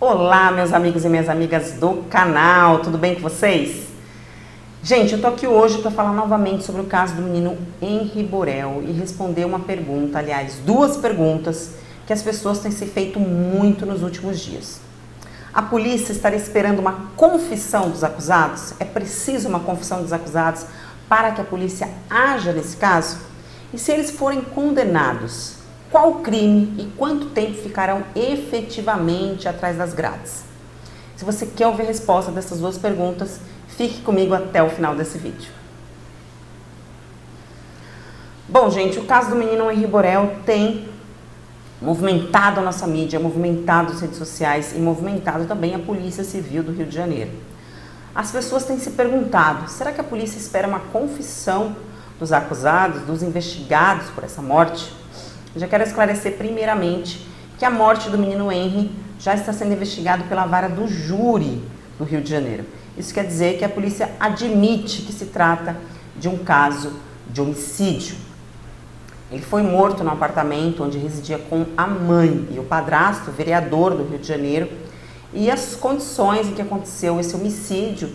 Olá, meus amigos e minhas amigas do canal, tudo bem com vocês? Gente, eu tô aqui hoje para falar novamente sobre o caso do menino Henry Borel e responder uma pergunta, aliás, duas perguntas que as pessoas têm se feito muito nos últimos dias. A polícia estaria esperando uma confissão dos acusados? É preciso uma confissão dos acusados para que a polícia haja nesse caso? E se eles forem condenados, qual crime e quanto tempo ficarão efetivamente atrás das grades? Se você quer ouvir a resposta dessas duas perguntas, fique comigo até o final desse vídeo. Bom, gente, o caso do menino Henry Borel tem movimentado a nossa mídia, movimentado as redes sociais e movimentado também a Polícia Civil do Rio de Janeiro. As pessoas têm se perguntado, será que a polícia espera uma confissão dos acusados, dos investigados por essa morte? Eu já quero esclarecer primeiramente que a morte do menino Henry já está sendo investigado pela vara do júri do Rio de Janeiro. Isso quer dizer que a polícia admite que se trata de um caso de homicídio. Ele foi morto no apartamento onde residia com a mãe e o padrasto, vereador do Rio de Janeiro, e as condições em que aconteceu esse homicídio,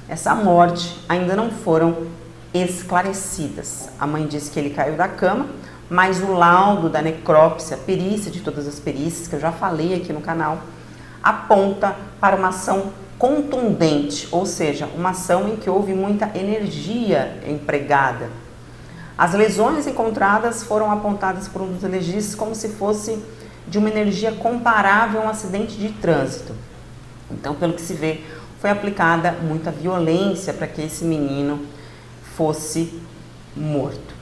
essa morte, ainda não foram esclarecidas. A mãe disse que ele caiu da cama, mas o laudo da necrópsia, a perícia de todas as perícias, que eu já falei aqui no canal, aponta para uma ação contundente, ou seja, uma ação em que houve muita energia empregada. As lesões encontradas foram apontadas por um dos legistas como se fosse de uma energia comparável a um acidente de trânsito. Então, pelo que se vê, foi aplicada muita violência para que esse menino fosse morto.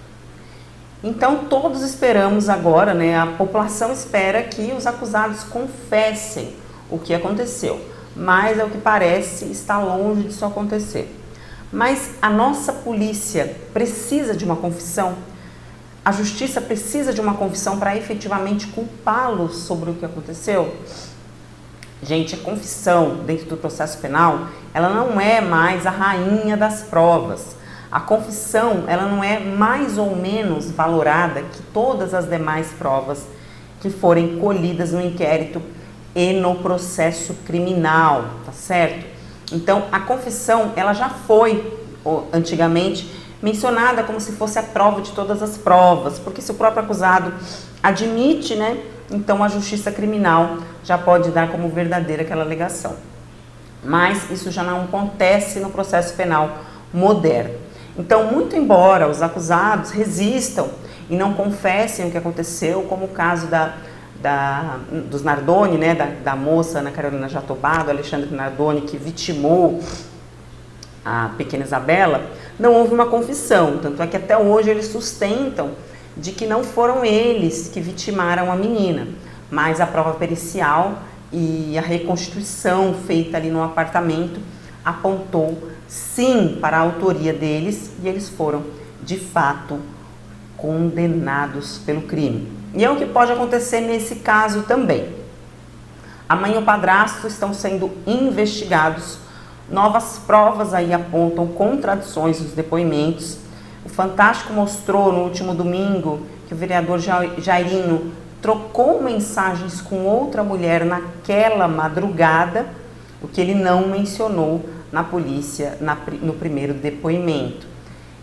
Então, todos esperamos agora, a população espera que os acusados confessem o que aconteceu, mas, ao que parece, está longe disso acontecer. Mas a nossa polícia precisa de uma confissão? A justiça precisa de uma confissão para efetivamente culpá-los sobre o que aconteceu? Gente, a confissão dentro do processo penal, ela não é mais a rainha das provas. A confissão, ela não é mais ou menos valorada que todas as demais provas que forem colhidas no inquérito e no processo criminal, tá certo? Então, a confissão, ela já foi, antigamente, mencionada como se fosse a prova de todas as provas, porque se o próprio acusado admite, então a justiça criminal já pode dar como verdadeira aquela alegação. Mas isso já não acontece no processo penal moderno. Então, muito embora os acusados resistam e não confessem o que aconteceu, como o caso dos Nardoni, da moça Ana Carolina Jatobá, do Alexandre Nardoni, que vitimou a pequena Isabela, não houve uma confissão. Tanto é que até hoje eles sustentam de que não foram eles que vitimaram a menina, mas a prova pericial e a reconstituição feita ali no apartamento apontou sim para a autoria deles e eles foram, de fato, condenados pelo crime. E é o que pode acontecer nesse caso também. A mãe e o padrasto estão sendo investigados. Novas provas aí apontam contradições nos depoimentos. O Fantástico mostrou no último domingo que o vereador Jairinho trocou mensagens com outra mulher naquela madrugada, o que ele não mencionou na polícia no primeiro depoimento.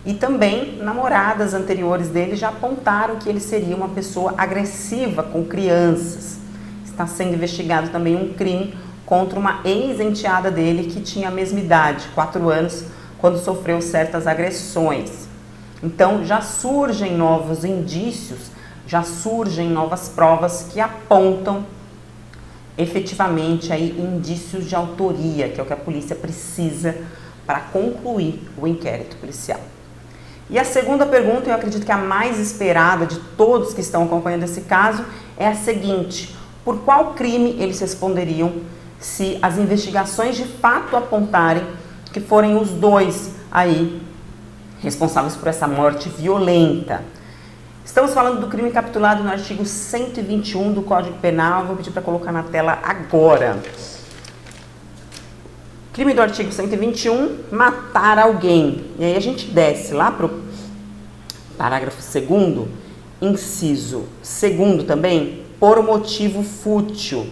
E também namoradas anteriores dele já apontaram que ele seria uma pessoa agressiva com crianças. Está sendo investigado também um crime contra uma ex-enteada dele que tinha a mesma idade, 4 anos, quando sofreu certas agressões. Então já surgem novos indícios, já surgem novas provas que apontam efetivamente aí indícios de autoria, que é o que a polícia precisa para concluir o inquérito policial. E a segunda pergunta, eu acredito que a mais esperada de todos que estão acompanhando esse caso, é a seguinte: por qual crime eles responderiam se as investigações de fato apontarem que forem os dois aí responsáveis por essa morte violenta? Estamos falando do crime capitulado no artigo 121 do Código Penal. Vou pedir para colocar na tela agora. Crime do artigo 121, matar alguém. E aí a gente desce lá para o parágrafo 2º, inciso 2º também, por motivo fútil.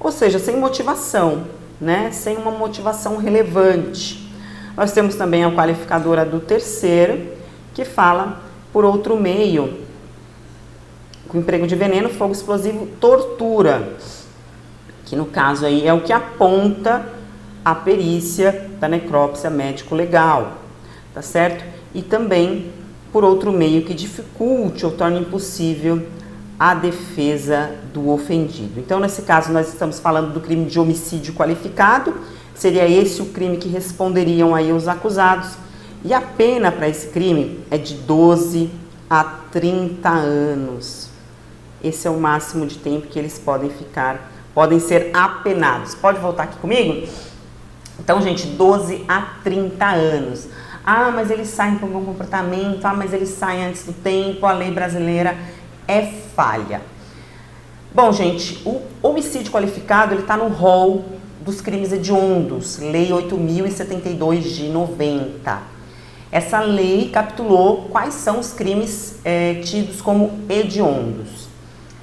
ou seja, sem motivação, né? Sem uma motivação relevante. Nós temos também a qualificadora do terceiro, que fala por outro meio, com emprego de veneno, fogo explosivo, tortura, que no caso aí é o que aponta a perícia da necrópsia médico-legal, tá certo? E também por outro meio que dificulte ou torne impossível a defesa do ofendido. Então, nesse caso, nós estamos falando do crime de homicídio qualificado, seria esse o crime que responderiam aí os acusados, e a pena para esse crime é de 12 a 30 anos. Esse é o máximo de tempo que eles podem ser apenados. Pode voltar aqui comigo? Então, gente, 12 a 30 anos. Ah, mas eles saem por bom comportamento, mas eles saem antes do tempo, a lei brasileira é falha. Bom, gente, o homicídio qualificado, ele está no rol dos crimes hediondos, Lei 8.072 de 90. Essa lei capitulou quais são os crimes tidos como hediondos.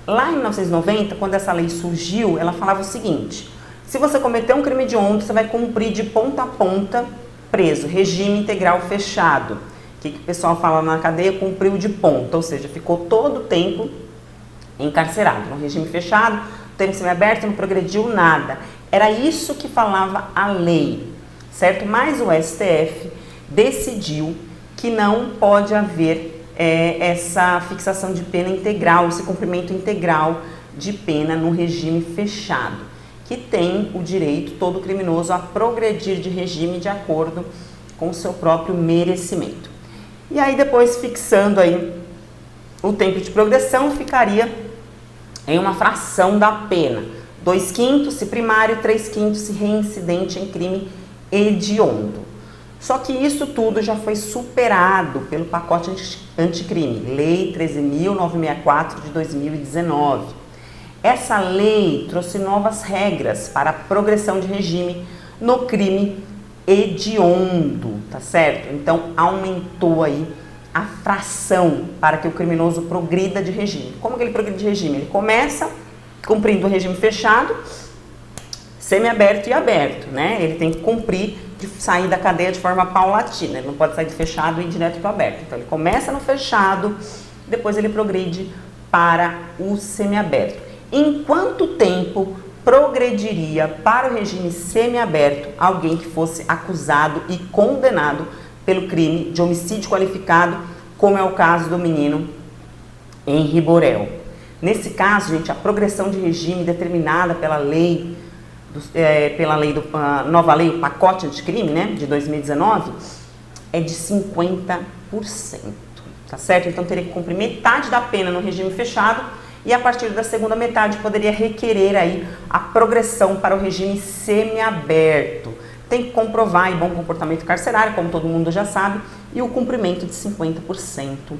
Lá em 1990, quando essa lei surgiu, ela falava o seguinte: se você cometer um crime hediondo, você vai cumprir de ponta a ponta preso, regime integral fechado. O que o pessoal fala na cadeia? Cumpriu de ponta, ou seja, ficou todo o tempo encarcerado. No regime fechado, tempo semiaberto, não progrediu nada. Era isso que falava a lei, certo? Mas o STF decidiu que não pode haver essa fixação de pena integral, esse cumprimento integral de pena no regime fechado, que tem o direito todo criminoso a progredir de regime de acordo com o seu próprio merecimento. E aí depois, fixando aí o tempo de progressão, ficaria em uma fração da pena: 2/5 se primário, 3/5 se reincidente em crime hediondo. Só que isso tudo já foi superado pelo pacote anticrime, Lei 13.964 de 2019. Essa lei trouxe novas regras para a progressão de regime no crime hediondo, tá certo? Então, aumentou aí a fração para que o criminoso progrida de regime. Como que ele progride de regime? Ele começa cumprindo o regime fechado, semiaberto e aberto, né? Ele tem que cumprir de sair da cadeia de forma paulatina, ele não pode sair do fechado e ir direto para o aberto. Então, ele começa no fechado, depois ele progride para o semiaberto. Em quanto tempo progrediria para o regime semiaberto alguém que fosse acusado e condenado pelo crime de homicídio qualificado, como é o caso do menino Henri Borel? Nesse caso, gente, a progressão de regime determinada pela lei, nova lei, o pacote anticrime, né, de 2019, é de 50%, tá certo? Então, teria que cumprir metade da pena no regime fechado e a partir da segunda metade poderia requerer aí a progressão para o regime semiaberto. Tem que comprovar aí bom comportamento carcerário, como todo mundo já sabe, e o cumprimento de 50%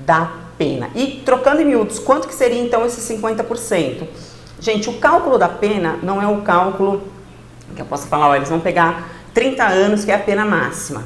da pena. E trocando em miúdos, quanto que seria então esse 50%? Gente, o cálculo da pena não é o cálculo que eu posso falar, olha, eles vão pegar 30 anos, que é a pena máxima.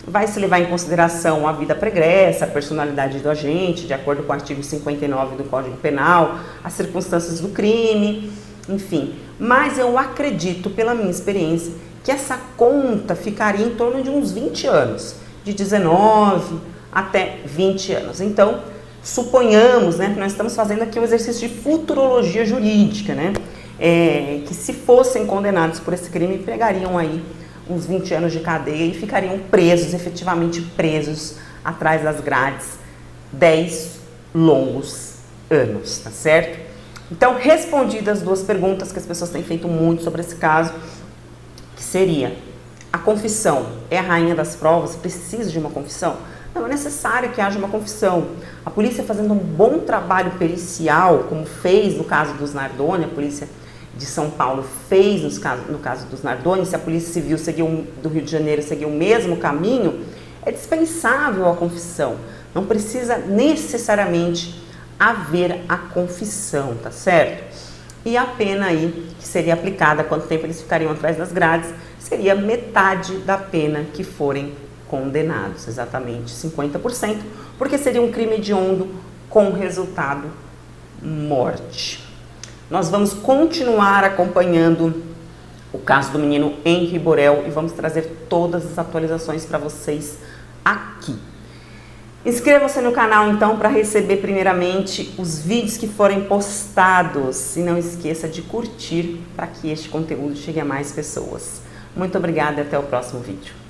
Vai se levar em consideração a vida pregressa, a personalidade do agente, de acordo com o artigo 59 do Código Penal, as circunstâncias do crime, enfim. Mas eu acredito, pela minha experiência, que essa conta ficaria em torno de uns 20 anos, de 19 até 20 anos. Então, suponhamos, né, que nós estamos fazendo aqui um exercício de futurologia jurídica, né, que se fossem condenados por esse crime, pegariam aí uns 20 anos de cadeia e ficariam presos, efetivamente presos, atrás das grades, 10 longos anos, tá certo? Então, respondidas as duas perguntas que as pessoas têm feito muito sobre esse caso, que seria: a confissão é a rainha das provas? Precisa de uma confissão? Não é necessário que haja uma confissão. A polícia, fazendo um bom trabalho pericial, como fez no caso dos Nardoni, a polícia de São Paulo fez no caso dos Nardoni, se a Polícia Civil do Rio de Janeiro seguiu o mesmo caminho, é dispensável a confissão. Não precisa necessariamente haver a confissão, tá certo? E a pena aí que seria aplicada, quanto tempo eles ficariam atrás das grades, seria metade da pena que forem condenados, exatamente 50%, porque seria um crime hediondo com resultado morte. Nós vamos continuar acompanhando o caso do menino Henri Borel e vamos trazer todas as atualizações para vocês aqui. Inscreva-se no canal então para receber primeiramente os vídeos que forem postados e não esqueça de curtir para que este conteúdo chegue a mais pessoas. Muito obrigada e até o próximo vídeo.